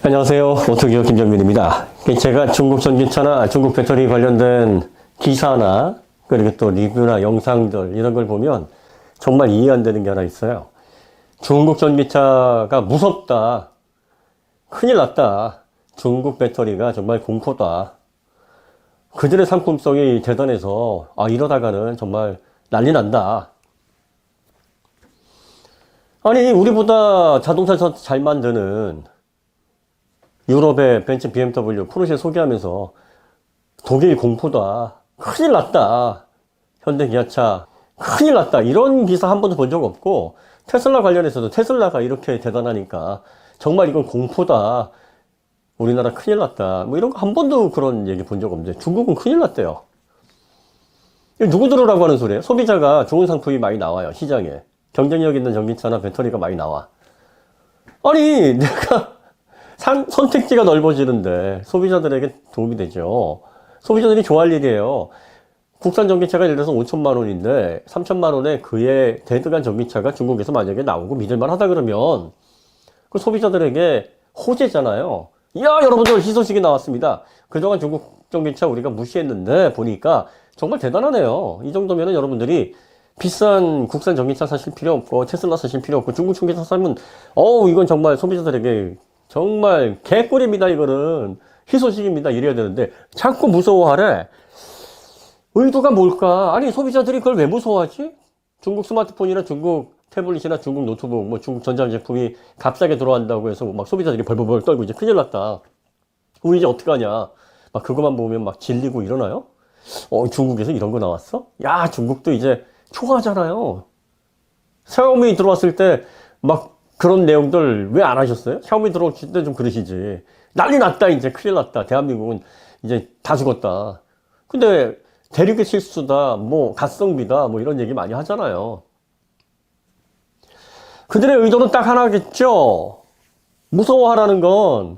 안녕하세요. 오토기업 김정민입니다. 제가 중국 전기차나 중국 배터리 관련된 기사나 그리고 또 리뷰나 영상들 이런 걸 보면 정말 이해 안 되는 게 하나 있어요. 중국 전기차가 무섭다. 큰일 났다. 중국 배터리가 정말 공포다. 그들의 상품성이 대단해서 이러다가는 정말 난리 난다. 아니 우리보다 자동차 잘 만드는 유럽의 벤츠, BMW, 포르쉐 소개하면서 독일 공포다. 큰일 났다. 현대 기아차 큰일 났다. 이런 기사 한 번도 본 적 없고 테슬라 관련해서도 테슬라가 이렇게 대단하니까 정말 이건 공포다. 우리나라 큰일 났다. 뭐 이런 거 한 번도 그런 얘기 본 적 없는데 중국은 큰일 났대요. 누구 들으라고 하는 소리예요? 소비자가 좋은 상품이 많이 나와요. 시장에. 경쟁력 있는 전기차나 배터리가 많이 나와. 아니 내가 선택지가 넓어지는데 소비자들에게 도움이 되죠. 소비자들이 좋아할 일이에요. 국산 전기차가 예를 들어서 5천만 원인데 3천만 원에 그의 대등한 전기차가 중국에서 만약에 나오고 믿을만 하다 그러면 그 소비자들에게 호재잖아요. 이야 여러분들 희소식이 나왔습니다. 그동안 중국 전기차 우리가 무시했는데 보니까 정말 대단하네요. 이 정도면은 여러분들이 비싼 국산 전기차 사실 필요 없고 테슬라 사실 필요 없고 중국 전기차 사면 이건 정말 소비자들에게 정말 개꿀입니다. 이거는 희소식입니다. 이래야 되는데 자꾸 무서워하래. 의도가 뭘까? 아니 소비자들이 그걸 왜 무서워하지? 중국 스마트폰이나 중국 태블릿이나 중국 노트북 뭐 중국 전자제품이 값싸게 들어간다고 해서 막 소비자들이 벌벌벌 떨고 이제 큰일 났다. 우리 이제 어떡하냐. 막 그것만 보면 막 질리고 이러나요? 중국에서 이런 거 나왔어? 야 중국도 이제 초하잖아요. 샤오미 들어왔을 때 막 그런 내용들 왜 안 하셨어요? 샤오미 들어오실 때 좀 그러시지. 난리 났다 이제 큰일 났다. 대한민국은 이제 다 죽었다. 근데 대륙의 실수다 뭐 가성비다 뭐 이런 얘기 많이 하잖아요. 그들의 의도는 딱 하나겠죠. 무서워하라는 건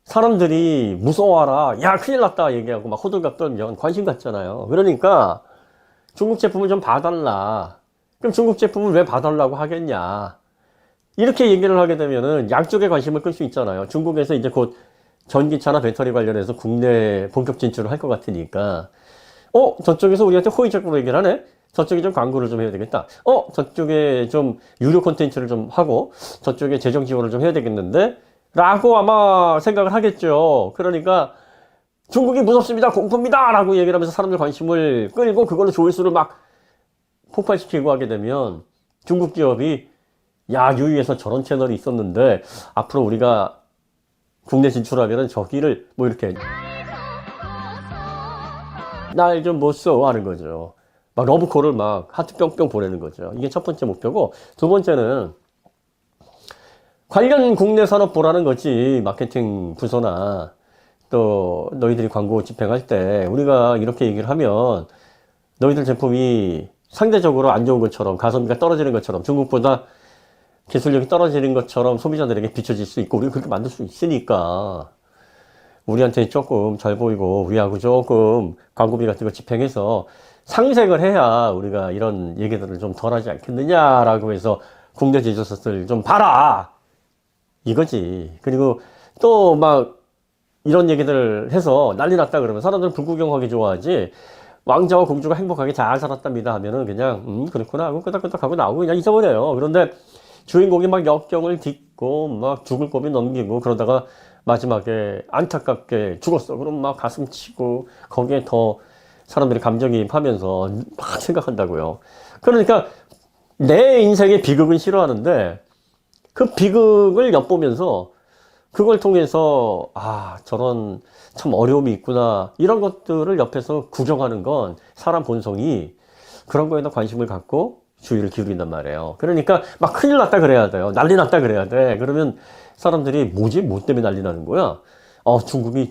사람들이 무서워하라 야 큰일 났다 얘기하고 막 호들갑 떨면 관심 갖잖아요. 그러니까 중국 제품을 좀 봐달라. 그럼 중국 제품을 왜 봐달라고 하겠냐. 이렇게 얘기를 하게 되면은 양쪽에 관심을 끌 수 있잖아요. 중국에서 이제 곧 전기차나 배터리 관련해서 국내 본격 진출을 할 것 같으니까 저쪽에서 우리한테 호의적으로 얘기를 하네. 저쪽에 좀 광고를 좀 해야 되겠다. 저쪽에 좀 유료 콘텐츠를 좀 하고 저쪽에 재정 지원을 좀 해야 되겠는데 라고 아마 생각을 하겠죠. 그러니까 중국이 무섭습니다. 공포입니다. 라고 얘기를 하면서 사람들 관심을 끌고 그걸로 조회수를 막 폭발시키고 하게 되면 중국 기업이 야 유유에서 저런 채널이 있었는데 앞으로 우리가 국내 진출하면은 저기를 뭐 이렇게 날 좀 못 써 하는 거죠. 막 러브콜을 막 하트 뿅뿅 보내는 거죠. 이게 첫 번째 목표고 두 번째는 관련 국내 산업 보라는 거지. 마케팅 부서나 또 너희들이 광고 집행할 때 우리가 이렇게 얘기를 하면 너희들 제품이 상대적으로 안 좋은 것처럼 가성비가 떨어지는 것처럼 중국보다 기술력이 떨어지는 것처럼 소비자들에게 비춰질 수 있고 우리가 그렇게 만들 수 있으니까 우리한테 조금 잘 보이고 우리하고 조금 광고비 같은 거 집행해서 상생을 해야 우리가 이런 얘기들을 좀 덜 하지 않겠느냐라고 해서 국내 제조사들 좀 봐라 이거지. 그리고 또 막 이런 얘기들 해서 난리 났다 그러면 사람들은 불구경하기 좋아하지. 왕자와 공주가 행복하게 잘 살았답니다 하면은 그냥 그렇구나 하고 끄덕끄덕 하고 나오고 그냥 잊어버려요. 그런데 주인공이 막 역경을 딛고 막 죽을 고비 넘기고 그러다가 마지막에 안타깝게 죽었어. 그럼 막 가슴 치고 거기에 더 사람들이 감정이입하면서 막 생각한다고요. 그러니까 내 인생의 비극은 싫어하는데 그 비극을 엿보면서 그걸 통해서 저런 참 어려움이 있구나 이런 것들을 옆에서 구경하는 건 사람 본성이 그런 거에다 관심을 갖고 주의를 기울인단 말이에요. 그러니까 막 큰일 났다 그래야 돼요. 난리 났다 그래야 돼. 그러면 사람들이 뭐지? 뭐 때문에 난리 나는 거야? 중국이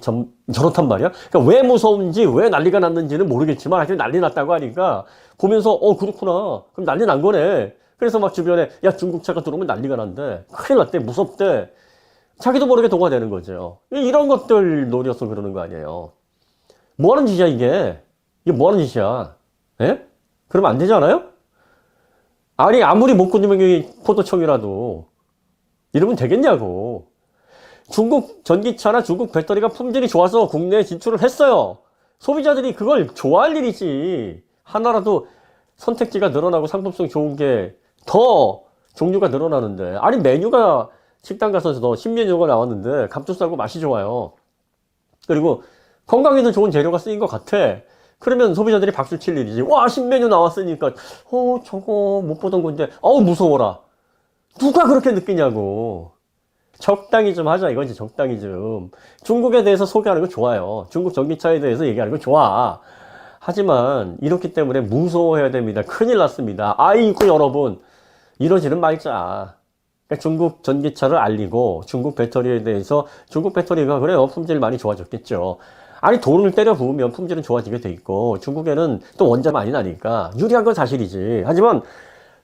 저렇단 말이야? 그러니까 왜 무서운지 왜 난리가 났는지는 모르겠지만 하여튼 난리 났다고 하니까 보면서 그렇구나. 그럼 난리 난 거네. 그래서 막 주변에 야 중국차가 들어오면 난리가 난대. 큰일 났대. 무섭대. 자기도 모르게 동화되는 거죠. 이런 것들 노려서 그러는 거 아니에요. 뭐 하는 짓이야 이게? 이게 뭐 하는 짓이야? 예? 그러면 안 되지 않아요? 아니 아무리 목구멍이 포도청이라도 이러면 되겠냐고. 중국 전기차나 중국 배터리가 품질이 좋아서 국내에 진출을 했어요. 소비자들이 그걸 좋아할 일이지. 하나라도 선택지가 늘어나고 상품성 좋은 게 더 종류가 늘어나는데. 아니, 메뉴가 식당 가서도 신메뉴가 나왔는데 값도 싸고 맛이 좋아요. 그리고 건강에도 좋은 재료가 쓰인 것 같아. 그러면 소비자들이 박수 칠 일이지. 와, 신메뉴 나왔으니까 저거 못 보던 건데 무서워라. 누가 그렇게 느끼냐고. 적당히 좀 하자 이거지. 적당히 좀. 중국에 대해서 소개하는 거 좋아요. 중국 전기차에 대해서 얘기하는 거 좋아. 하지만 이렇기 때문에 무서워해야 됩니다. 큰일 났습니다. 아이고 여러분, 이러지는 말자. 그러니까 중국 전기차를 알리고 중국 배터리에 대해서, 중국 배터리가 그래요, 품질 많이 좋아졌겠죠. 아니, 돈을 때려 부으면 품질은 좋아지게 돼 있고 중국에는 또 원자 많이 나니까 유리한 건 사실이지. 하지만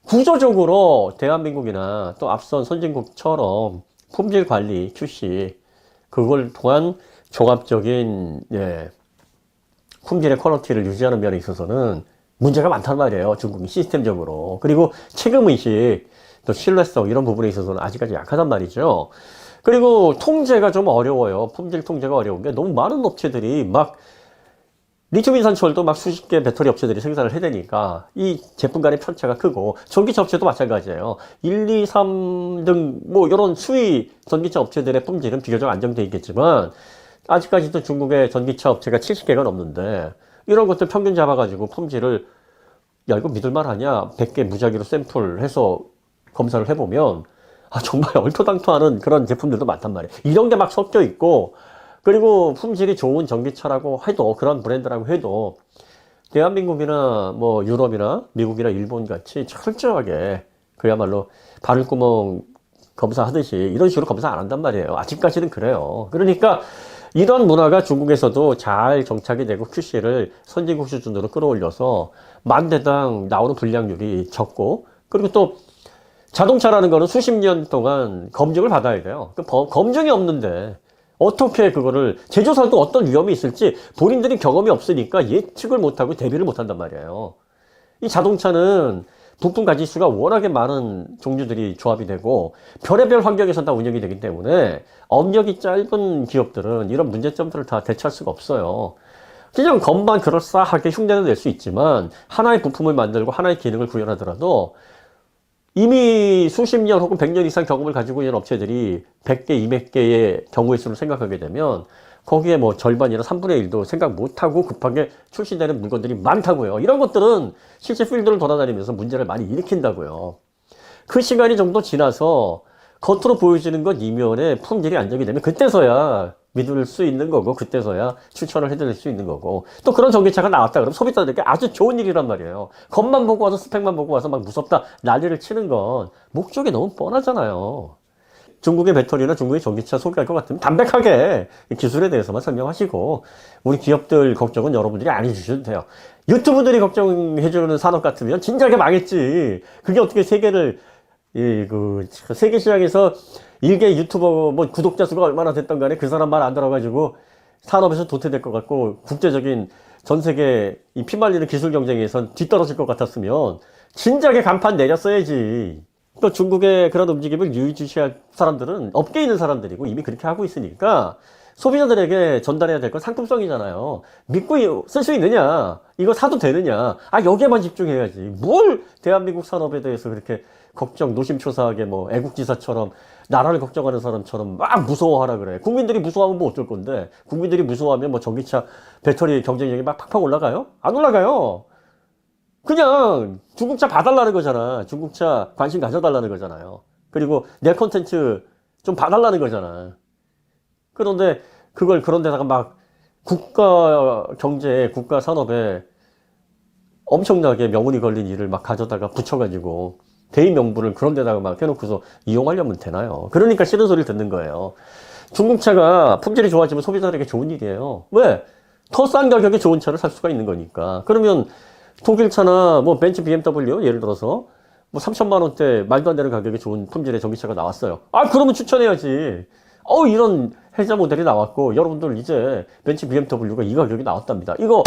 구조적으로 대한민국이나 또 앞선 선진국처럼 품질 관리, QC, 그걸 통한 종합적인 품질의 퀄리티를 유지하는 면에 있어서는 문제가 많단 말이에요. 중국이 시스템적으로. 그리고 책임의식, 또 신뢰성, 이런 부분에 있어서는 아직까지 약하단 말이죠. 그리고 통제가 좀 어려워요. 품질 통제가 어려운 게, 너무 많은 업체들이 막 리튬 인산철도 막 수십 개 배터리 업체들이 생산을 해대니까 이 제품 간의 편차가 크고, 전기차 업체도 마찬가지예요. 1, 2, 3등 뭐 이런 수위 전기차 업체들의 품질은 비교적 안정돼 있겠지만 아직까지도 중국의 전기차 업체가 70개가 넘는데, 이런 것들 평균 잡아가지고 품질을, 야 이거 믿을만 하냐, 100개 무작위로 샘플해서 검사를 해보면 정말 얼토당토하는 그런 제품들도 많단 말이에요. 이런 게 막 섞여 있고, 그리고 품질이 좋은 전기차라고 해도, 그런 브랜드라고 해도 대한민국이나 뭐 유럽이나 미국이나 일본 같이 철저하게 그야말로 바늘구멍 검사하듯이 이런 식으로 검사 안 한단 말이에요. 아직까지는 그래요. 그러니까 이런 문화가 중국에서도 잘 정착이 되고 QC를 선진국 수준으로 끌어올려서 만 대당 나오는 불량률이 적고, 그리고 또 자동차라는 거는 수십 년 동안 검증을 받아야 돼요. 검증이 없는데 어떻게 그거를, 제조사도 어떤 위험이 있을지 본인들이 경험이 없으니까 예측을 못하고 대비를 못한단 말이에요. 이 자동차는 부품 가짓수가 워낙에 많은 종류들이 조합이 되고 별의별 환경에서 다 운영이 되기 때문에 업력이 짧은 기업들은 이런 문제점들을 다 대처할 수가 없어요. 그냥 겉만 그럴싸하게 흉내는 낼 수 있지만 하나의 부품을 만들고 하나의 기능을 구현하더라도 이미 수십 년 혹은 100년 이상 경험을 가지고 있는 업체들이 100개, 200개의 경우의 수를 생각하게 되면 거기에 뭐 절반이나 3분의 1도 생각 못하고 급하게 출시되는 물건들이 많다고요. 이런 것들은 실제 필드를 돌아다니면서 문제를 많이 일으킨다고요. 그 시간이 정도 지나서 겉으로 보여지는 것 이면에 품질이 안정이 되면 그때서야 믿을 수 있는 거고, 그때서야 추천을 해드릴 수 있는 거고, 또 그런 전기차가 나왔다 그러면 소비자들에게 아주 좋은 일이란 말이에요. 겉만 보고 와서, 스펙만 보고 와서 막 무섭다 난리를 치는 건 목적이 너무 뻔하잖아요. 중국의 배터리나 중국의 전기차 소개할 것 같으면 담백하게 기술에 대해서만 설명하시고, 우리 기업들 걱정은 여러분들이 안 해주셔도 돼요. 유튜브들이 걱정해주는 산업 같으면 진작에 망했지. 그게 어떻게 세계를, 세계 시장에서 일개 유튜버 뭐 구독자 수가 얼마나 됐던 간에 그 사람 말 안 들어가지고 산업에서 도태될 것 같고 국제적인 전 세계 이 피말리는 기술 경쟁에선 뒤떨어질 것 같았으면 진작에 간판 내렸어야지. 또 중국의 그런 움직임을 유의주시할 사람들은 업계에 있는 사람들이고 이미 그렇게 하고 있으니까 소비자들에게 전달해야 될 건 상품성이잖아요. 믿고 쓸 수 있느냐, 이거 사도 되느냐, 여기에만 집중해야지. 뭘 대한민국 산업에 대해서 그렇게 걱정, 노심초사하게 뭐 애국지사처럼 나라를 걱정하는 사람처럼 막 무서워하라 그래. 국민들이 무서워하면 뭐 어쩔 건데, 국민들이 무서워하면 뭐 전기차 배터리 경쟁력이 막 팍팍 올라가요? 안 올라가요. 그냥 중국차 봐달라는 거잖아. 중국차 관심 가져달라는 거잖아요. 그리고 내 콘텐츠 좀 봐달라는 거잖아. 그런데 그걸 그런 데다가 막 국가 경제에, 국가 산업에 엄청나게 명운이 걸린 일을 막 가져다가 붙여가지고 대의 명분을 그런 데다가 막 해놓고서 이용하려면 되나요? 그러니까 싫은 소리를 듣는 거예요. 중국차가 품질이 좋아지면 소비자들에게 좋은 일이에요. 왜? 더 싼 가격에 좋은 차를 살 수가 있는 거니까. 그러면 독일차나 뭐 벤츠 BMW 예를 들어서 뭐 3천만 원대 말도 안 되는 가격에 좋은 품질의 전기차가 나왔어요. 그러면 추천해야지. 이런 혜자 모델이 나왔고 여러분들 이제 벤츠 BMW가 이 가격이 나왔답니다. 이거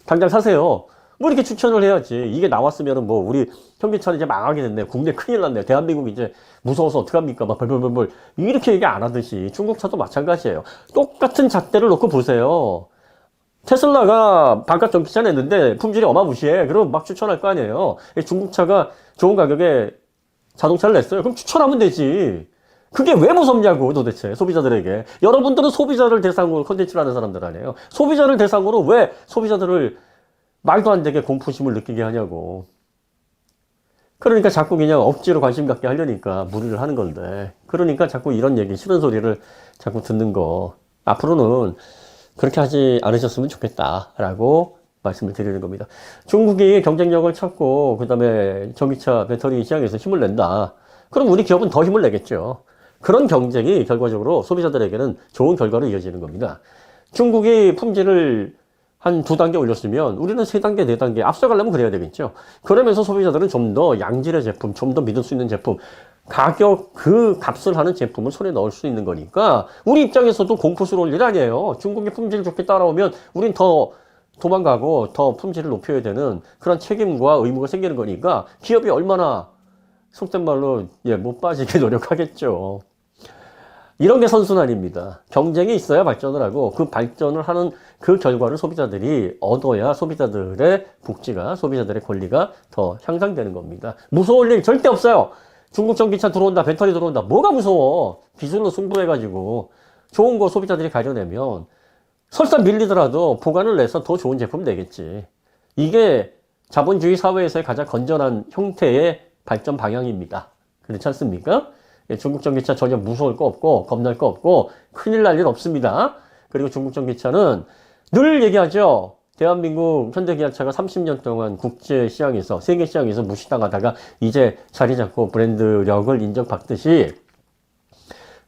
당장 사세요. 뭐 이렇게 추천을 해야지. 이게 나왔으면은 뭐 우리 현기차는 이제 망하게 됐네. 국내 큰일 났네. 대한민국 이제 무서워서 어떡합니까? 막 벌벌벌벌 이렇게 얘기 안 하듯이 중국차도 마찬가지예요. 똑같은 잣대를 놓고 보세요. 테슬라가 반값 전기차 냈는데 품질이 어마무시해. 그럼 막 추천할 거 아니에요. 중국차가 좋은 가격에 자동차를 냈어요. 그럼 추천하면 되지. 그게 왜 무섭냐고 도대체 소비자들에게. 여러분들은 소비자를 대상으로 컨텐츠를 하는 사람들 아니에요. 소비자를 대상으로 왜 소비자들을 말도 안 되게 공포심을 느끼게 하냐고. 그러니까 자꾸 그냥 억지로 관심 갖게 하려니까 무리를 하는 건데. 그러니까 자꾸 이런 얘기, 싫은 소리를 자꾸 듣는 거. 앞으로는 그렇게 하지 않으셨으면 좋겠다라고 말씀을 드리는 겁니다. 중국이 경쟁력을 찾고 그다음에 전기차 배터리 시장에서 힘을 낸다. 그럼 우리 기업은 더 힘을 내겠죠. 그런 경쟁이 결과적으로 소비자들에게는 좋은 결과로 이어지는 겁니다. 중국이 품질을 한 2단계 올렸으면 우리는 3단계, 4단계 앞서가려면 그래야 되겠죠. 그러면서 소비자들은 좀 더 양질의 제품, 좀 더 믿을 수 있는 제품, 가격, 그 값을 하는 제품을 손에 넣을 수 있는 거니까 우리 입장에서도 공포스러울 일 아니에요. 중국이 품질 좋게 따라오면 우린 더 도망가고 더 품질을 높여야 되는 그런 책임과 의무가 생기는 거니까 기업이 얼마나 속된 말로 못 빠지게 노력하겠죠. 이런 게 선순환입니다. 경쟁이 있어야 발전을 하고 그 발전을 하는 그 결과를 소비자들이 얻어야 소비자들의 복지가, 소비자들의 권리가 더 향상되는 겁니다. 무서울 일 절대 없어요. 중국 전기차 들어온다, 배터리 들어온다. 뭐가 무서워? 기술로 승부해가지고 좋은 거 소비자들이 가져내면 설사 밀리더라도 보관을 내서 더 좋은 제품 내겠지. 이게 자본주의 사회에서의 가장 건전한 형태의 발전 방향입니다. 그렇지 않습니까? 중국 전기차 전혀 무서울 거 없고 겁날 거 없고 큰일 날 일 없습니다. 그리고 중국 전기차는 늘 얘기하죠. 대한민국 현대기아차가 30년 동안 국제 시장에서, 세계 시장에서 무시당하다가 이제 자리 잡고 브랜드력을 인정받듯이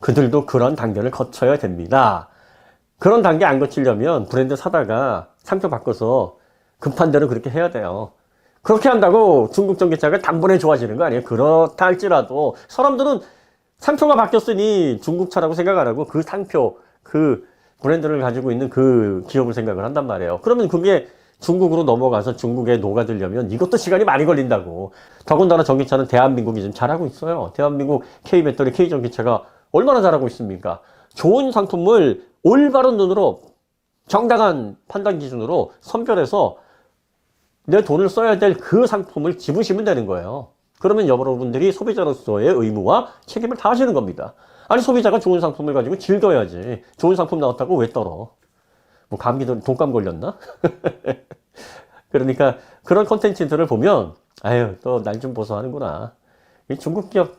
그들도 그런 단계를 거쳐야 됩니다. 그런 단계 안 거치려면 브랜드 사다가 상표 바꿔서 급한 대로 그렇게 해야 돼요. 그렇게 한다고 중국 전기차가 단번에 좋아지는 거 아니에요. 그렇다 할지라도 사람들은 상표가 바뀌었으니 중국차라고 생각 안 하고 그 상표, 그 브랜드를 가지고 있는 그 기업을 생각을 한단 말이에요. 그러면 그게 중국으로 넘어가서 중국에 녹아들려면 이것도 시간이 많이 걸린다고. 더군다나 전기차는 대한민국이 지금 잘하고 있어요. 대한민국 K배터리, K전기차가 얼마나 잘하고 있습니까? 좋은 상품을 올바른 눈으로 정당한 판단 기준으로 선별해서 내 돈을 써야 될 그 상품을 집으시면 되는 거예요. 그러면 여러분들이 소비자로서의 의무와 책임을 다 하시는 겁니다. 아니 소비자가 좋은 상품을 가지고 즐겨야지. 좋은 상품 나왔다고 왜 떨어? 뭐 감기도 독감 걸렸나? 그러니까 그런 콘텐츠들을 보면 아유 또 날 좀 보소 하는구나. 중국 기업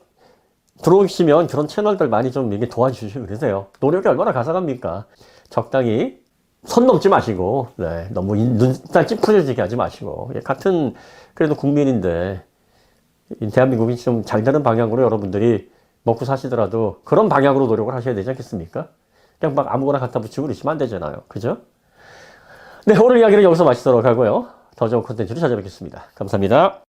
들어오시면 그런 채널들 많이 좀 이게 도와주시고 그러세요. 노력이 얼마나 가상합니까? 적당히 선 넘지 마시고 네, 너무 눈살 찌푸려지게 하지 마시고 같은 그래도 국민인데 대한민국이 좀 잘 되는 방향으로 여러분들이 먹고 사시더라도 그런 방향으로 노력을 하셔야 되지 않겠습니까? 그냥 막 아무거나 갖다 붙이고 그러시면 안 되잖아요. 그죠? 네, 오늘 이야기는 여기서 마치도록 하고요. 더 좋은 콘텐츠로 찾아뵙겠습니다. 감사합니다.